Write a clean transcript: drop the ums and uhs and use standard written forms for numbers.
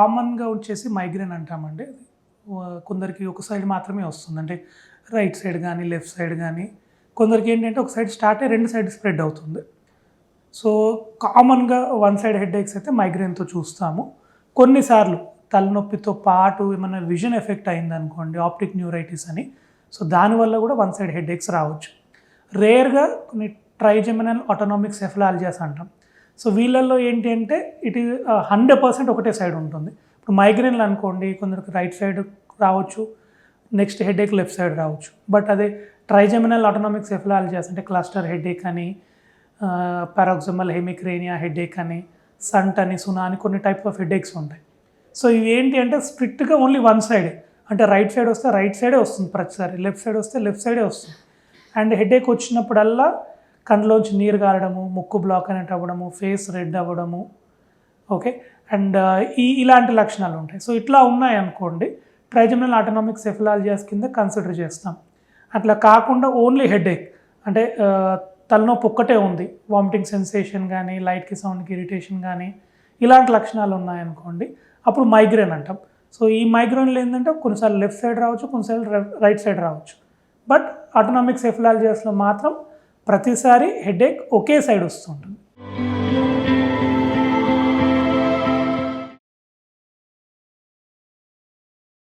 కామన్‌గా వచ్చేసి మైగ్రేన్ అంటామండి. కొందరికి ఒక సైడ్ మాత్రమే వస్తుంది. అంటే రైట్ సైడ్ గానీ, లెఫ్ట్ సైడ్ గానీ, కొందరికి ఏంటంటే ఒక సైడ్ స్టార్ట్ అయ్యి 2 సైడ్ స్ప్రెడ్ అవుతుంది. సో, కామన్‌గా వన్ సైడ్ హెడేక్స్ అయితే మైగ్రేన్‌తో చూస్తాము. కొన్నిసార్లు తలనొప్పితో పాటు ఏమన్నా విజన్ ఎఫెక్ట్ అయిందనుకోండి, ఆప్టిక్ న్యూరైటిస్ అని. సో, దానివల్ల కూడా వన్ సైడ్ హెడేక్స్ రావచ్చు. రేర్‌గా కొన్ని ట్రైజెమినల్ ఆటోనామిక్ సెఫలాలజియాస్ అంటాం. సో, వీళ్ళల్లో ఏంటి అంటే ఇట్ ఈజ్ 100% ఒకటే సైడ్ ఉంటుంది. ఇప్పుడు మైగ్రేన్‌లు అనుకోండి, కొందరికి రైట్ సైడ్ రావచ్చు, నెక్స్ట్ హెడేక్ లెఫ్ట్ సైడ్ రావచ్చు. బట్ అదే ట్రైజెమినల్ ఆటోనామిక్ సెఫలాలజియాస్ అంటే క్లస్టర్ హెడేక్ అని, పారాక్సిమల్ హెమిక్రేనియా హెడేక్ అని, సంట్ అని, సునా అని కొన్ని టైప్ ఆఫ్ హెడేక్స్ ఉంటాయి. సో, ఇవి ఏంటి అంటే స్ట్రిక్ట్‌గా ఓన్లీ వన్ సైడే. అంటే రైట్ సైడ్ వస్తే రైట్ సైడే వస్తుంది ప్రతిసారి. లెఫ్ట్ సైడ్ వస్తే లెఫ్ట్ సైడే వస్తుంది. అండ్ హెడేక్ వచ్చినప్పుడల్లా కంట్లోంచి నీరు గారడము, ముక్కు బ్లాక్ అయినట్టు అవ్వడము, ఫేస్ రెడ్ అవ్వడము, ఓకే. అండ్ ఇలాంటి లక్షణాలు ఉంటాయి. సో, ఇట్లా ఉన్నాయనుకోండి ట్రైజెమినల్ ఆటోనామిక్ సెఫలాలజియాస్ కింద కన్సిడర్ చేస్తాం. అట్లా కాకుండా ఓన్లీ హెడేక్ అంటే తలనొప్పి ఒక్కటే ఉంది, వామిటింగ్ సెన్సేషన్ కానీ, లైట్‌కి సౌండ్‌కి ఇరిటేషన్ కానీ, ఇలాంటి లక్షణాలు ఉన్నాయనుకోండి అప్పుడు మైగ్రేన్ అంటాం. సో, ఈ మైగ్రేన్‌లో ఏంటంటే కొన్నిసార్లు లెఫ్ట్ సైడ్ రావచ్చు, కొన్నిసార్లు రైట్ సైడ్ రావచ్చు. బట్ ఆటోనామిక్ సెఫలాలజియాస్‌లో మాత్రం ప్రతిసారి హెడేక్ ఒకే సైడ్ వస్తుంటుంది.